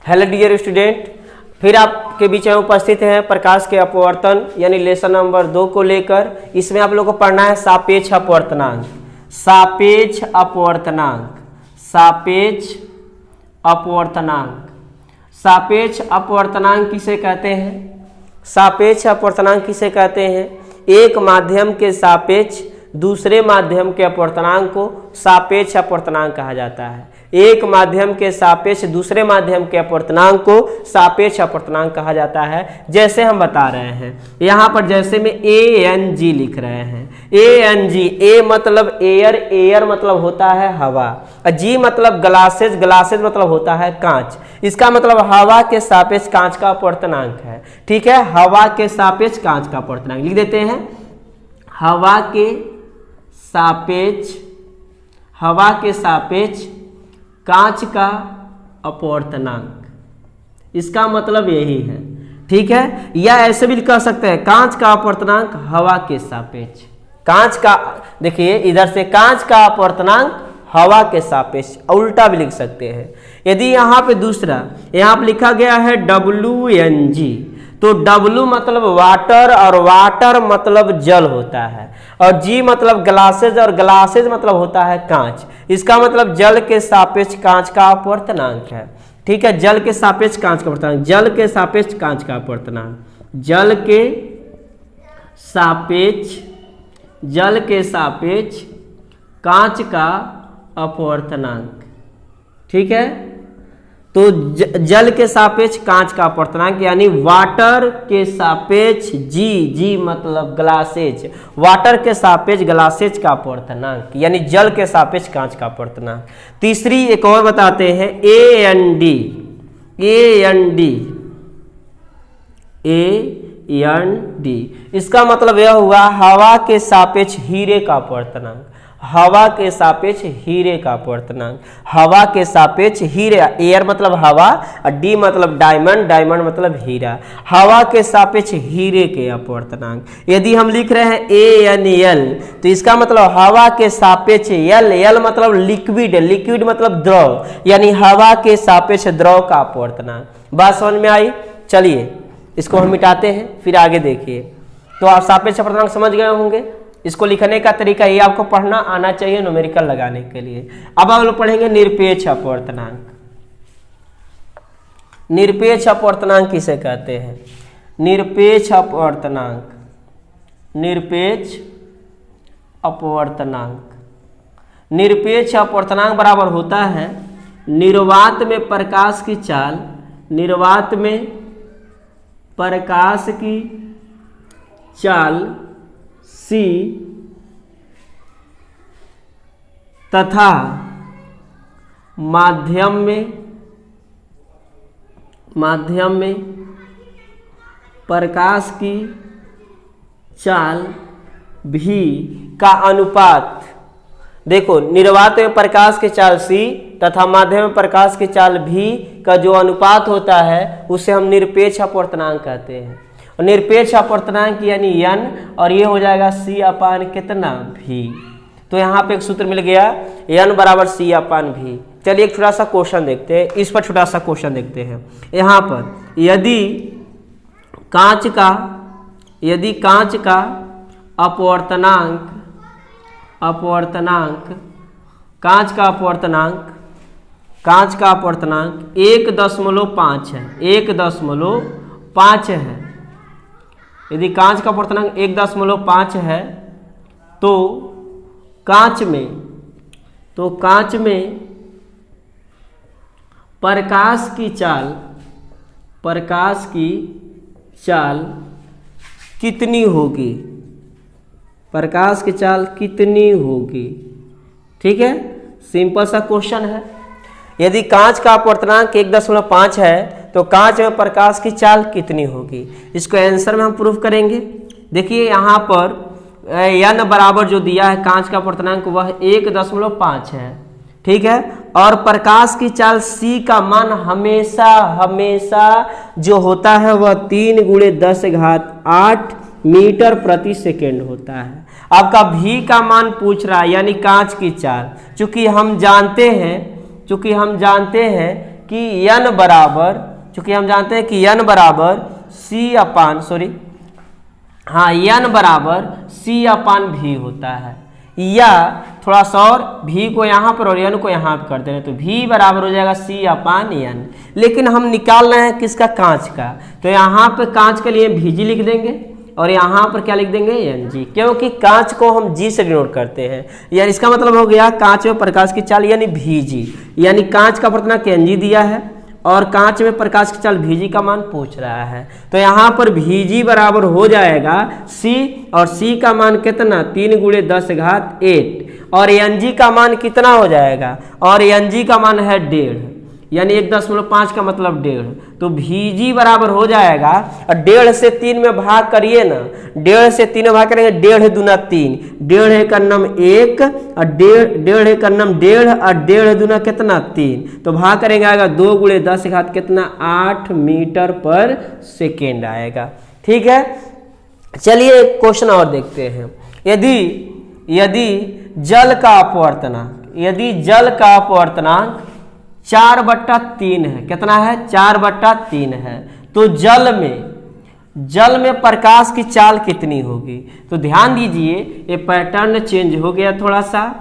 Hello dear student, फिर आपके बीच में उपस्थित हैं प्रकाश के अपवर्तन यानी लेसन नंबर 2 को लेकर। इसमें आप लोगों को पढ़ना है सापेक्ष अपवर्तनांक। सापेक्ष अपवर्तनांक, सापेक्ष अपवर्तनांक। सापेक्ष अपवर्तनांक किसे कहते हैं? सापेक्ष अपवर्तनांक किसे कहते हैं? एक माध्यम के सापेक्ष दूसरे माध्यम के अपवर्तनांक को सापेक्ष अपवर्तनांक कहा जाता है। एक माध्यम के सापेक्ष दूसरे माध्यम के अपवर्तनांक को सापेक्ष अपवर्तनांक कहा जाता है। जैसे हम बता रहे हैं यहाँ पर, जैसे में ANG लिख रहे हैं। ANG, ए मतलब एयर, एयर मतलब होता है हवा, जी मतलब ग्लासेज, ग्लासेज मतलब होता है कांच। इसका मतलब हवा के सापेक्ष कांच का अपवर्तनांक है। ठीक है, हवा के सापेक्ष कांच का अपवर्तनांक लिख देते हैं। हवा के सापेक्ष, हवा के सापेक्ष कांच का अपवर्तनांक, इसका मतलब यही है। ठीक है, या ऐसे भी कह सकते हैं कांच का अपवर्तनांक हवा के सापेक्ष। कांच का, देखिए इधर से कांच का अपवर्तनांक हवा के सापेक्ष, उल्टा भी लिख सकते हैं। यदि यहाँ पे दूसरा, यहाँ पे लिखा गया है WNG, तो W मतलब वाटर और वाटर मतलब जल होता है, और G मतलब ग्लासेज और ग्लासेज मतलब होता है कांच। इसका मतलब जल के सापेक्ष कांच का अपवर्तनांक है। ठीक है, जल के सापेक्ष कांच का अपवर्तनांक, जल के सापेक्ष कांच का अपवर्तनांक, जल के सापेक्ष, जल के सापेक्ष कांच का अपवर्तनांक। ठीक है, तो जल के सापेक्ष कांच का अपवर्तनांक यानी वाटर के सापेक्ष जी मतलब ग्लासेज, वाटर के सापेक्ष ग्लासेज का अपवर्तनांक यानी जल के सापेक्ष कांच का अपवर्तनांक। तीसरी एक और बताते हैं AND, इसका मतलब यह हुआ हवा के सापेक्ष हीरे का अपवर्तनांक। हवा के सापेक्ष हीरे का अपवर्तनांक, हवा के सापेक्ष हीरे, एयर मतलब हवा और डी मतलब डायमंड, डायमंड मतलब हीरा, हवा के सापेक्ष हीरे के अपवर्तनांक। यदि हम लिख रहे हैं ANL, तो इसका मतलब हवा के सापेक्ष L मतलब लिक्विड, लिक्विड मतलब द्रव यानी हवा के सापेक्ष द्रव का अपवर्तनांक। बात समझ में आई? चलिए इसको हम मिटाते हैं, फिर आगे देखिए। तो आप सापेक्ष अपवर्तनांक समझ गए होंगे। इसको लिखने का तरीका ये आपको पढ़ना आना चाहिए न्यूमेरिकल लगाने के लिए। अब हम लोग पढ़ेंगे निरपेक्ष अपवर्तनांक। निरपेक्ष अपवर्तनांक किसे कहते हैं? निरपेक्ष अपवर्तनांक, निरपेक्ष अपवर्तनांक, निरपेक्ष अपवर्तनांक बराबर होता है निर्वात में प्रकाश की चाल, निर्वात में प्रकाश की चाल C तथा माध्यम में प्रकाश की चाल V का अनुपात। देखो, निर्वात में प्रकाश की चाल C तथा माध्यम में प्रकाश की चाल V का जो अनुपात होता है उसे हम निरपेक्ष अपवर्तनांक कहते हैं। निरपेक्ष अपवर्तनांक यानी N, और ये हो जाएगा C अपान कितना V। तो यहाँ पे एक सूत्र मिल गया N बराबर C अपान V। चलिए एक छोटा सा क्वेश्चन देखते हैं, इस पर छोटा सा क्वेश्चन देखते हैं। यहाँ पर यदि कांच का अपवर्तनांक, कांच का अपवर्तनांक 1.5 है, 1.5 है। यदि कांच का अपवर्तनांक 1.5 है तो कांच में प्रकाश की चाल कितनी होगी? प्रकाश की चाल कितनी होगी? ठीक है, सिंपल सा क्वेश्चन है। यदि कांच का अपवर्तनांक 1.5 है तो कांच में प्रकाश की चाल कितनी होगी? इसको आंसर में हम प्रूव करेंगे। देखिए यहाँ पर N बराबर जो दिया है कांच का अपवर्तनांक वह 1.5 है। ठीक है, और प्रकाश की चाल C का मान हमेशा जो होता है वह 3 × 10⁸ मीटर प्रति सेकेंड होता है। आपका V का मान पूछ रहा है यानी कांच की चाल, चूंकि हम जानते हैं कि n बराबर, चूंकि हम जानते हैं कि n बराबर n बराबर c/v होता है, या थोड़ा सा और v को यहाँ पर और n को यहाँ पर कर दे रहे, तो v बराबर हो जाएगा c/n। लेकिन हम निकाल रहे हैं किसका, कांच का, तो यहाँ पे कांच के लिए vg लिख देंगे और यहाँ पर क्या लिख देंगे, ng, क्योंकि कांच को हम g से डिनोट करते हैं। यानी इसका मतलब हो गया कांच में प्रकाश की चाल यानी vg, यानी कांच का अपवर्तनांक ng दिया है और कांच में प्रकाश की चाल vg का मान पूछ रहा है, तो यहाँ पर vg बराबर हो जाएगा c, और c का मान कितना, 3 × 10⁸ और ng का मान कितना हो जाएगा, और ng का मान है 1.5, यानी 1.5 का मतलब 1.5, तो vg बराबर हो जाएगा, और 1.5 से 3 में भाग करिए ना, 1.5 से 3 में भाग करेंगे, 1.5 दूना 3, 1.5 एक अन्नम 1 और 1.5 एक अन्नम 1.5 और 1.5 दूना कितना 3, तो भाग करेंगे आएगा 2 × 10⁸ कितना 8 मीटर पर सेकेंड आएगा। ठीक है, चलिए एक क्वेश्चन और देखते हैं। यदि जल का अपवर्तनांक 4/3 है, कितना है, 4/3 है, तो जल में प्रकाश की चाल कितनी होगी। तो ध्यान दीजिए, ये पैटर्न चेंज हो गया, थोड़ा सा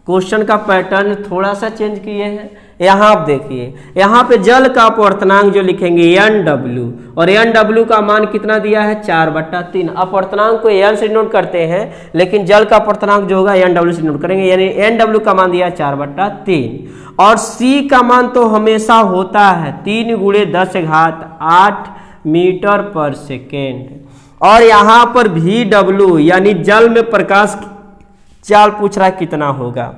क्वेश्चन का पैटर्न थोड़ा सा चेंज किए हैं। यहाँ आप देखिए, यहाँ पे जल का अपवर्तनांक जो लिखेंगे NW, और NW का मान कितना दिया है, 4/3। अपवर्तनांक को n से डिनोट करते हैं, लेकिन जल का अपवर्तनांक जो होगा NW से डिनोट करेंगे, यानी NW का मान दिया है 4/3। और C का मान तो हमेशा होता है 3 × 10⁸ मीटर पर सेकेंड, और यहाँ पर VW यानी जल में प्रकाश चाल पूछ रहा है कितना होगा।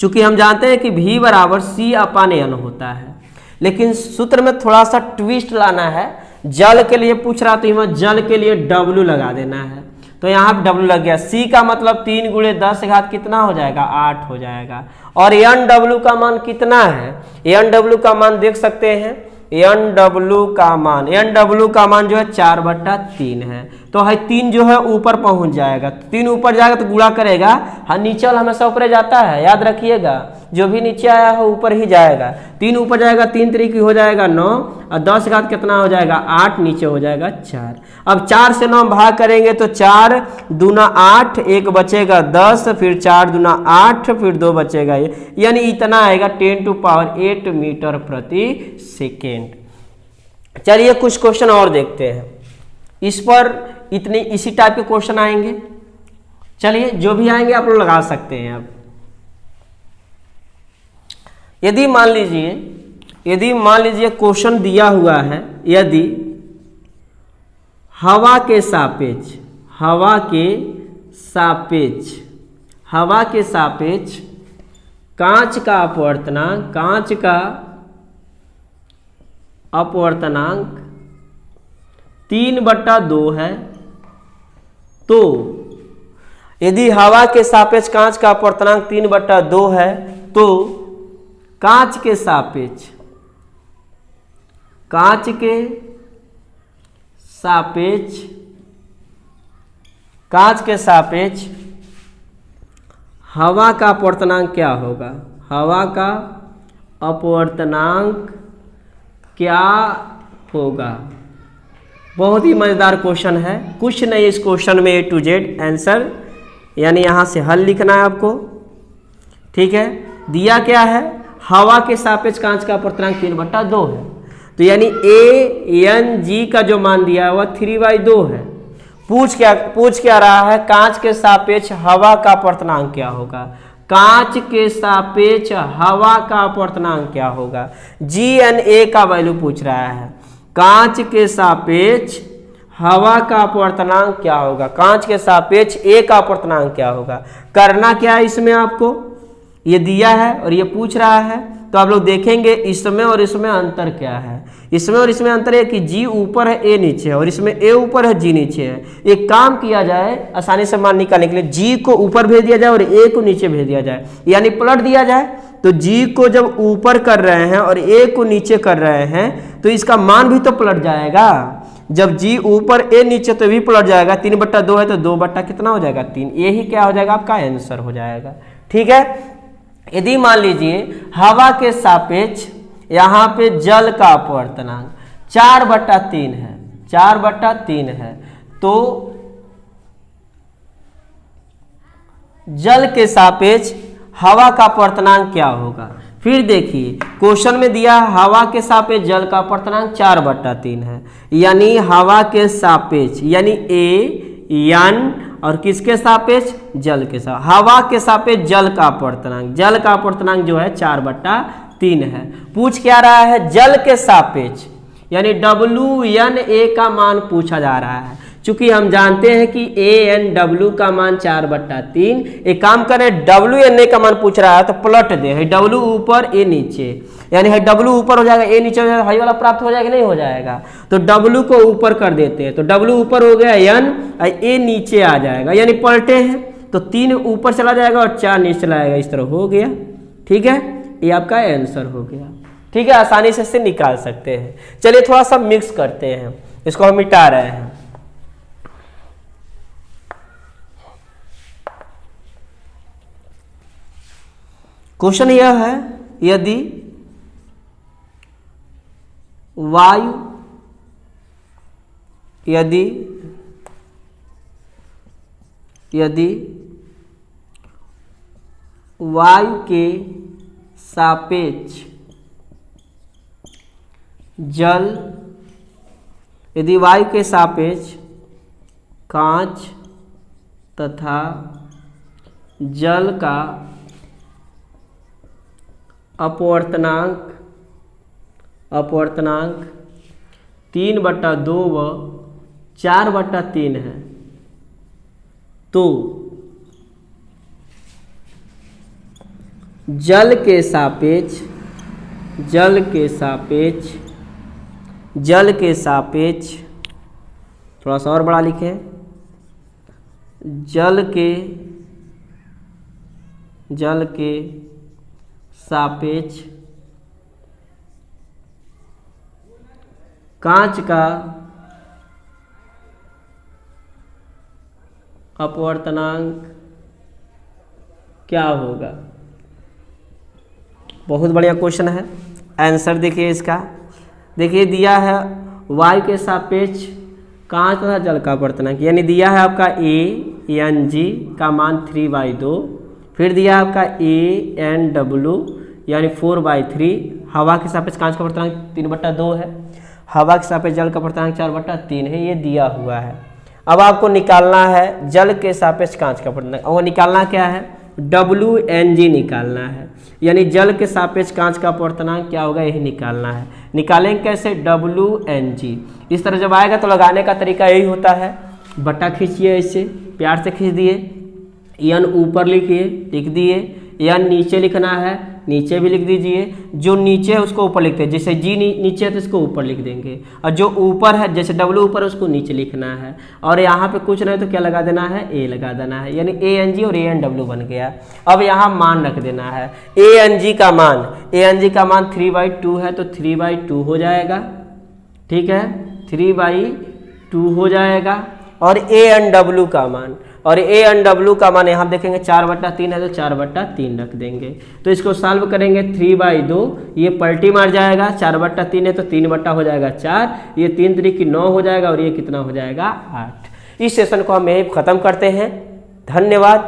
चूंकि हम जानते हैं कि v बराबर c/n होता है, लेकिन सूत्र में थोड़ा सा ट्विस्ट लाना है। जल के लिए पूछ रहा तो यहाँ जल के लिए w लगा देना है, तो यहाँ पे w लग गया। c का मतलब 3 × 10⁸ कितना हो जाएगा, 8 हो जाएगा। और NW का मान कितना है, NW का मान देख सकते हैं, NW का मान जो है 4/3 है, तो है 3 जो है ऊपर पहुंच जाएगा, 3 ऊपर जाएगा तो गुणा करेगा, हाँ नीचे वाला हमेशा ऊपर जाता है, याद रखिएगा, जो भी नीचे आया है ऊपर ही जाएगा। 3 ऊपर जाएगा, 3 3 हो जाएगा 9, और 10 कितना हो जाएगा 8, नीचे हो जाएगा 4। अब 4 से 9 भाग करेंगे तो 4 दूना 8, 1 बचेगा 10, फिर 4 दूना 8, फिर 2 बचेगा, यानी इतना आएगा 10⁸ मीटर प्रति सेकेंड। चलिए कुछ क्वेश्चन और देखते हैं, इस पर इसी टाइप के क्वेश्चन आएंगे। चलिए जो भी आएंगे आप लोग लगा सकते हैं। अब यदि मान लीजिए क्वेश्चन दिया हुआ है, यदि हवा के सापेक्ष कांच का अपवर्तनांक 3/2 है, तो यदि हवा के सापेक्ष कांच का अपवर्तनांक 3/2 है, तो कांच के सापेक्ष हवा का अपवर्तनांक क्या होगा, हवा का अपवर्तनांक क्या होगा। बहुत ही मजेदार क्वेश्चन है, कुछ नहीं इस क्वेश्चन में A to Z आंसर, यानी यहां से हल लिखना है आपको। ठीक है, दिया क्या है, हवा के सापेक्ष कांच का अपवर्तनांक 3/2 है, तो यानी ANG का जो मान दिया है वह 3/2 है। पूछ क्या रहा है, कांच के सापेक्ष हवा का अपवर्तनांक क्या होगा, कांच के सापेक्ष हवा का अपवर्तनांक क्या होगा। G&A का वैल्यू पूछ रहा है, कांच के सापेक्ष हवा का अपवर्तनांक क्या होगा, कांच के सापेक्ष A का अपवर्तनांक क्या होगा। करना क्या है, इसमें आपको ये दिया है और ये पूछ रहा है, तो आप लोग देखेंगे इसमें और इसमें अंतर क्या है। इसमें और इसमें अंतर है कि G ऊपर है A नीचे है, और इसमें A ऊपर है G नीचे है। एक काम किया जाए आसानी से मान निकालने के लिए, G को ऊपर भेज दिया जाए और A को नीचे भेज दिया जाए, यानी पलट दिया जाए। तो G को जब ऊपर कर रहे हैं और A को नीचे कर रहे हैं, तो इसका मान भी तो पलट जाएगा। जब G ऊपर A नीचे तो भी पलट जाएगा। 3/2 है तो 2 कितना हो जाएगा 3, यही क्या हो जाएगा आपका आंसर हो जाएगा। ठीक है, यदि मान लीजिए हवा के सापेक्ष यहाँ पे जल का अपवर्तनांक 4/3 है, 4/3 है। तो जल के सापेक्ष हवा का अपवर्तनांक क्या होगा? फिर देखिए क्वेश्चन में दिया हवा के सापेक्ष जल का अपवर्तनांक 4/3 है, यानी हवा के सापेक्ष यानी A और किसके सापेक्ष? जल के सापेक्ष। हवा के सापेक्ष जल का अपवर्तनांक, जल का अपवर्तनांक जो है 4/3 है। पूछ क्या रहा है? जल के सापेक्ष यानी WNA का मान पूछा जा रहा है। चूंकि हम जानते हैं कि ANW का मान 4/3, एक काम करें WNA का मान पूछ रहा है तो पलट दे, है W ऊपर A नीचे, यानी है W ऊपर हो जाएगा A नीचे हो जाएगा, हाई वाला प्राप्त हो जाएगा नहीं हो जाएगा? तो W को ऊपर कर देते हैं, तो W ऊपर हो गया N और A नीचे आ जाएगा, यानी पलटे हैं तो 3 ऊपर चला जाएगा और 4 नीचे चला जाएगा, इस तरह हो गया। ठीक है, ये आपका आंसर हो गया। ठीक है, आसानी से इसे निकाल सकते हैं। चलिए थोड़ा सा मिक्स करते हैं, इसको हम मिटा रहे हैं। क्वेश्चन यह है, यदि वायु वायु के सापेक्ष जल, यदि वायु के सापेक्ष कांच तथा जल का अपवर्तनांक 3/2 व 4/3 है, तो जल के सापेक्ष थोड़ा सा और बड़ा लिखें, जल के सापेक्ष कांच का अपवर्तनांक क्या होगा? बहुत बढ़िया क्वेश्चन है। आंसर देखिए इसका, देखिए दिया है वायु के सापेक्ष कांच तथा जल का अपवर्तनांक, यानी दिया है आपका ANG का मान 3/2, फिर दिया है आपका ANW यानी 4/3, हवा के सापेक्ष कांच का अपवर्तनांक 3/2 है, हवा के सापेक्ष जल का अपवर्तनांक 4/3 है, ये दिया हुआ है। अब आपको निकालना है जल के सापेक्ष कांच का अपवर्तनांक, और निकालना क्या है? WNG निकालना है, यानी जल के सापेक्ष कांच का अपवर्तनांक क्या होगा, यही निकालना है। निकालेंगे कैसे? WNG। इस तरह जब आएगा तो लगाने का तरीका यही होता है, बटा खींचिए, ऐसे प्यार से खींच दिए, N ऊपर लिख दिए, N नीचे लिखना है, नीचे भी लिख दीजिए, जो नीचे है उसको ऊपर लिखते हैं, जैसे G नीचे है तो इसको ऊपर लिख देंगे, और जो ऊपर है जैसे W ऊपर है उसको नीचे लिखना है, और यहाँ पे कुछ नहीं तो क्या लगा देना है? A लगा देना है, यानी ANG और ANW बन गया। अब यहाँ मान रख देना है, ANG का मान 3/2 है तो 3/2 हो जाएगा। ठीक है, 3/2 हो जाएगा, और ANW का मान यहाँ देखेंगे 4/3 है तो 4/3 रख देंगे। तो इसको सॉल्व करेंगे 3/2, ये पलटी मार जाएगा, 4/3 है तो 3 हो जाएगा 4, ये 3 3 9 हो जाएगा, और ये कितना हो जाएगा? 8। इस सेशन को हम यहीं खत्म करते हैं। धन्यवाद।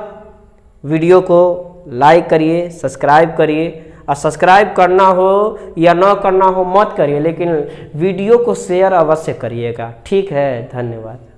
वीडियो को लाइक करिए, सब्सक्राइब करिए, और सब्सक्राइब करना हो या न करना हो मत करिए, लेकिन वीडियो को शेयर अवश्य करिएगा। ठीक है, धन्यवाद।